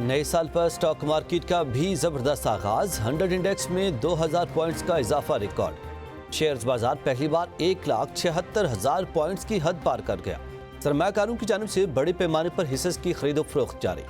نئے سال پر stock market کا بھی زبردست آغاز، 100 انڈیکس میں 2000 پوائنٹس کا اضافہ ریکارڈ۔ شیئرز بازار پہلی بار 1,76,000 پوائنٹس کی حد پار کر گیا۔ سرمایہ کاروں کی جانب سے بڑے پیمانے پر حصص کی خرید و فروخت جاری۔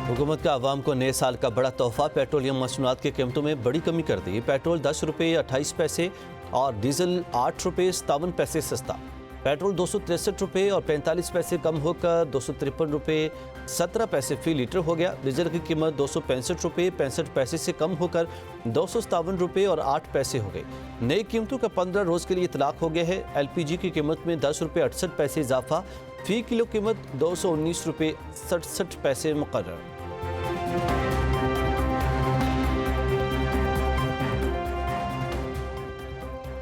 حکومت کا عوام کو نئے سال کا بڑا تحفہ، پیٹرولیم مصنوعات کی قیمتوں میں بڑی کمی کر دی۔ پیٹرول 10 روپے 28 پیسے اور ڈیزل 8 روپے 57 پیسے سستا۔ پیٹرول 263 روپے اور 45 پیسے کم ہو کر 253 روپے 17 پیسے فی لیٹر ہو گیا۔ ڈیزل کی قیمت 265 روپے 65 پیسے سے کم ہو کر 257 روپے اور 8 پیسے ہو گئی۔ نئی قیمتوں کا 15 روز کے لیے اطلاق ہو گیا ہے۔ ایل پی جی کی قیمت میں 10 روپے 68 پیسے اضافہ، فی کلو قیمت 219 روپے 67 پیسے مقرر۔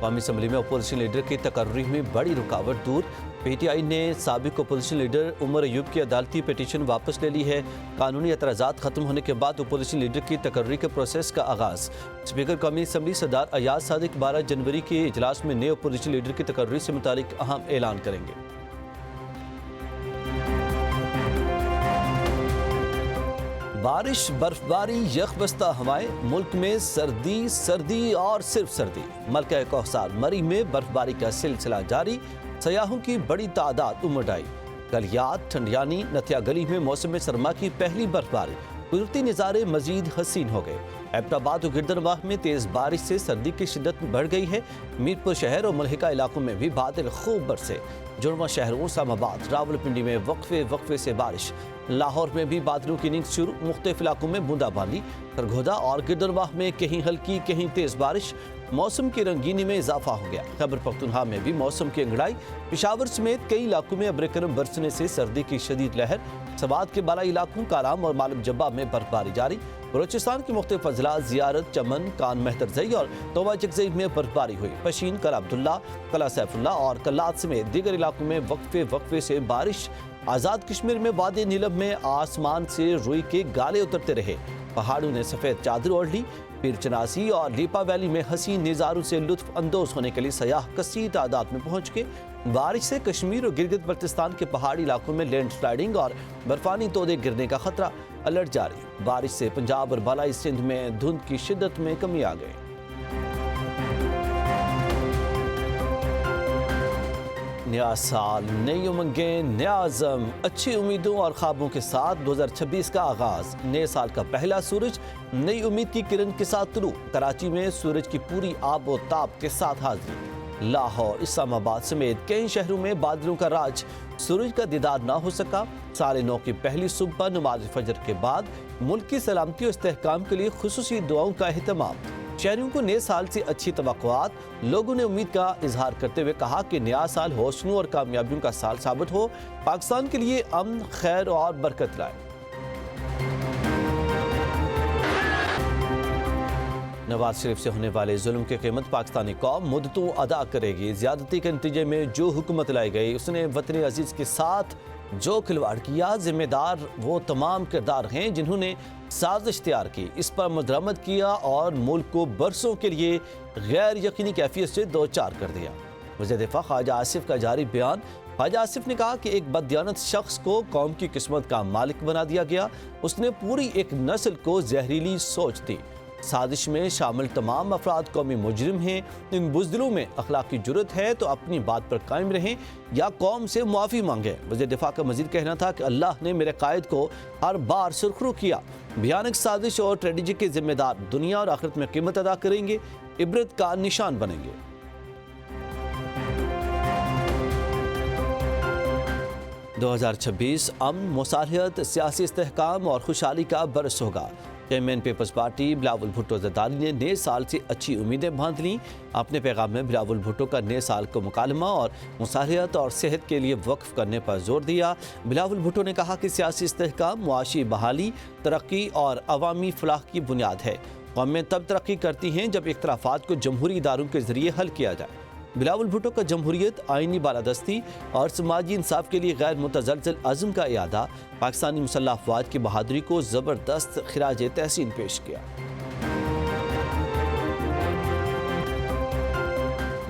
قومی اسمبلی میں اپوزیشن لیڈر کی تقرری میں بڑی رکاوٹ دور۔ پی ٹی آئی نے سابق اپوزیشن لیڈر عمر ایوب کی عدالتی پٹیشن واپس لے لی ہے۔ قانونی اعتراضات ختم ہونے کے بعد اپوزیشن لیڈر کی تقرری کے پروسیس کا آغاز۔ اسپیکر قومی اسمبلی سردار ایاز صادق 12 جنوری کے اجلاس میں نئے اپوزیشن لیڈر کی تقرری سے متعلق اہم اعلان کریں گے۔ بارش، برف باری، یخ بستہ ہوائیں، ملک میں سردی اور صرف سردی۔ ملکہ کوثر مری میں برف باری کا سلسلہ جاری، سیاحوں کی بڑی تعداد امڈ آئی۔ گلیات، ٹھنڈیانی، نتھیا گلی میں موسم سرما کی پہلی برف باری، قدرتی نظارے مزید حسین ہو گئے۔ ایبٹ آباد اور گردنواہ میں تیز بارش سے سردی کی شدت بڑھ گئی ہے۔ میرپور شہر اور ملحقہ علاقوں میں بھی بادل خوب برسے۔ جڑواں شہروں اسلام آباد، راولپنڈی میں وقفے سے بارش۔ لاہور میں بھی بادلوں کی ننگ شروع، مختلف علاقوں میں بوندا باندی۔ سرگودا اور گردنواہ میں کہیں ہلکی کہیں تیز بارش، موسم کی رنگینی میں اضافہ ہو گیا۔ خیبر پختونخوا میں بھی موسم کی انگڑائی، پشاور سمیت کئی علاقوں میں ابر کرم برسنے سے سردی کی شدید لہر۔ سوات کے بالائی علاقوں کارام اور مالم جبہ میں برف باری جاری۔ بلوچستان کے مختلف اضلاع زیارت، چمن، کان مہترزئی اور توبہ چکزئی میں برف باری ہوئی۔ پشین، قلعہ عبداللہ، قلعہ سیف اللہ اور کلات سمیت دیگر علاقوں میں وقفے سے بارش۔ آزاد کشمیر میں وادی نیلم میں آسمان سے روئی کے گالے اترتے رہے، پہاڑوں نے سفید چادر اوڑھ لی۔ پیر چناسی اور لیپا ویلی میں حسین نظاروں سے لطف اندوز ہونے کے لیے سیاح کثیر تعداد میں پہنچ گئے۔ بارش سے کشمیر اور گلگت بلتستان کے پہاڑی علاقوں میں لینڈ سلائیڈنگ اور برفانی تودے گرنے کا خطرہ، الرٹ جاری۔ بارش سے پنجاب اور بالائی سندھ میں دھند کی شدت میں کمی آ گئی۔ نیا سال، نئی امنگیں، نیا عزم، اچھی امیدوں اور خوابوں کے ساتھ 2026 کا آغاز۔ نئے سال کا پہلا سورج نئی امید کی کرن کے ساتھ طلوع۔ کراچی میں سورج کی پوری آب و تاب کے ساتھ حاضری۔ لاہور، اسلام آباد سمیت کئی شہروں میں بادلوں کا راج، سورج کا دیدار نہ ہو سکا۔ 9:30 کی پہلی صبح پر نماز فجر کے بعد ملک کی سلامتی اور استحکام کے لیے خصوصی دعاؤں کا اہتمام۔ شہریوں کو نئے سال سے اچھی توقعات، لوگوں نے امید کا اظہار کرتے ہوئے کہا کہ نیا سال حوصلوں اور کامیابیوں کا سال ثابت ہو، پاکستان کے لیے امن، خیر اور برکت لائے۔ نواز شریف سے ہونے والے ظلم کی قیمت پاکستانی قوم مدتوں ادا کرے گی۔ زیادتی کے نتیجے میں جو حکومت لائی گئی، اس نے وطن عزیز کے ساتھ جو کھلواڑ کیا، ذمہ دار وہ تمام کردار ہیں جنہوں نے سازش تیار کی، اس پر مدرمت کیا اور ملک کو برسوں کے لیے غیر یقینی کیفیت سے دوچار کر دیا۔ وزیر دفاع خواجہ آصف کا جاری بیان۔ خواجہ آصف نے کہا کہ ایک بددیانت شخص کو قوم کی قسمت کا مالک بنا دیا گیا، اس نے پوری ایک نسل کو زہریلی سوچ دی۔ سازش میں شامل تمام افراد قومی مجرم ہیں۔ ان بزدلوں میں اخلاقی جرت ہے تو اپنی بات پر قائم رہیں یا قوم سے معافی مانگیں۔ وزیر دفاع کا مزید کہنا تھا کہ اللہ نے میرے قائد کو ہر بار سرخرو کیا۔ بھیانک سازش اور ٹریجڈی کے ذمہ دار دنیا اور آخرت میں قیمت ادا کریں گے، عبرت کا نشان بنیں گے۔ 2026 امن، مصالحت، سیاسی استحکام اور خوشحالی کا برس ہوگا۔ چیئرمین پیپلز پارٹی بلاول بھٹو زرداری نے نئے سال سے اچھی امیدیں باندھ لیں۔ اپنے پیغام میں بلاول بھٹو کا نئے سال کو مکالمہ اور مصالحت اور صحت کے لیے وقف کرنے پر زور دیا۔ بلاول بھٹو نے کہا کہ سیاسی استحکام معاشی بحالی، ترقی اور عوامی فلاح کی بنیاد ہے۔ قومیں تب ترقی کرتی ہیں جب اختلافات کو جمہوری اداروں کے ذریعے حل کیا جائے۔ بلاول بھٹو کا جمہوریت، آئینی بالادستی اور سماجی انصاف کے لیے غیر متزلزل عزم کا اعادہ، پاکستانی مسلح افواج کی بہادری کو زبردست خراج تحسین پیش کیا۔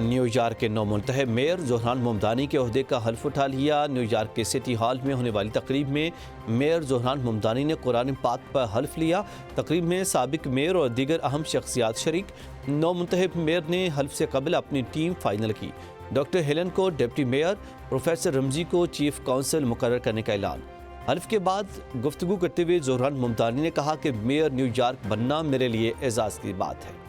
نیو یارک کے نو منتخب میئر زہران ممدانی کے عہدے کا حلف اٹھا لیا۔ نیو یارک کے سٹی ہال میں ہونے والی تقریب میں میئر زہران ممدانی نے قرآن پاک پر حلف لیا۔ تقریب میں سابق میئر اور دیگر اہم شخصیات شریک۔ نو منتخب میئر نے حلف سے قبل اپنی ٹیم فائنل کی۔ ڈاکٹر ہیلن کو ڈپٹی میئر، پروفیسر رمزی کو چیف کونسل مقرر کرنے کا اعلان۔ حلف کے بعد گفتگو کرتے ہوئے زہران ممدانی نے کہا کہ میئر نیو یارک بننا میرے لیے اعزاز کی بات ہے۔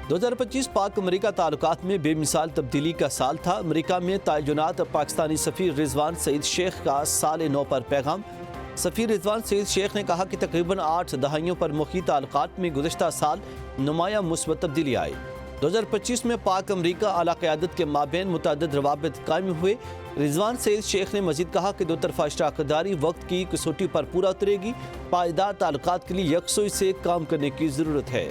2025 پاک امریکہ تعلقات میں بے مثال تبدیلی کا سال تھا۔ امریکہ میں تعینات پاکستانی سفیر رضوان سعید شیخ کا سال نو پر پیغام۔ سفیر رضوان سعید شیخ نے کہا کہ تقریباً 8 دہائیوں پر ملکی تعلقات میں گزشتہ سال نمایاں مثبت تبدیلی آئی۔ 2025 میں پاک امریکہ اعلیٰ قیادت کے مابین متعدد روابط قائم ہوئے۔ رضوان سعید شیخ نے مزید کہا کہ دو طرفہ اشتراک داری وقت کی کسوٹی پر پورا اترے گی۔ پائیدار تعلقات کے لیے یکسوئی سے کام کرنے کی ضرورت ہے۔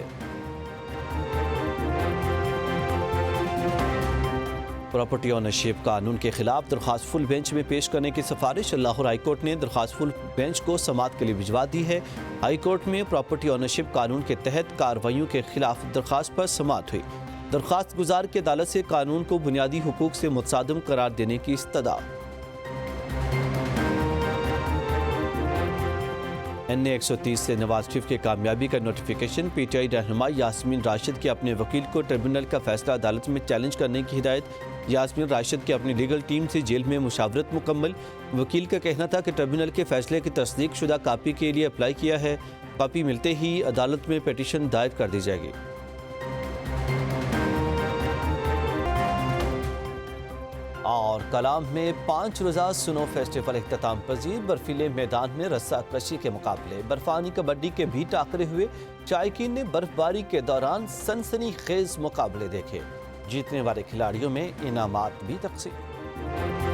پراپرٹی اونرشپ قانون کے خلاف درخواست فل بینچ میں پیش کرنے کی سفارش۔ لاہور ہائی کورٹ نے درخواست فل بینچ کو سماعت کے لیے بھجوا دی ہے۔ ہائی کورٹ میں پراپرٹی اونرشپ قانون کے تحت کارروائیوں کے خلاف درخواست پر سماعت ہوئی۔ درخواست گزار کی عدالت سے قانون کو بنیادی حقوق سے متصادم قرار دینے کی استدعا۔ NA 130 سے نواز شریف کی کامیابی کا نوٹیفیکیشن۔ پی ٹی آئی رہنما یاسمین راشد کے اپنے وکیل کو ٹریبونل کا فیصلہ عدالت میں چیلنج کرنے کی ہدایت۔ یاسمین راشد کے اپنی لیگل ٹیم سے جیل میں مشاورت مکمل۔ وکیل کا کہنا تھا کہ ٹریبونل کے فیصلے کی تصدیق شدہ کاپی کے لیے اپلائی کیا ہے۔ کاپی ملتے ہی عدالت میں پیٹیشن دائر کر دی جائے گی۔ اور کلام میں 5 روزہ سنو فیسٹیول اختتام پذیر۔ برفیلے میدان میں رسہ کشی کے مقابلے، برفانی کبڈی کے بھی ٹاکرے ہوئے۔ شائقین نے برف باری کے دوران سنسنی خیز مقابلے دیکھے۔ جیتنے والے کھلاڑیوں میں انعامات بھی تقسیم۔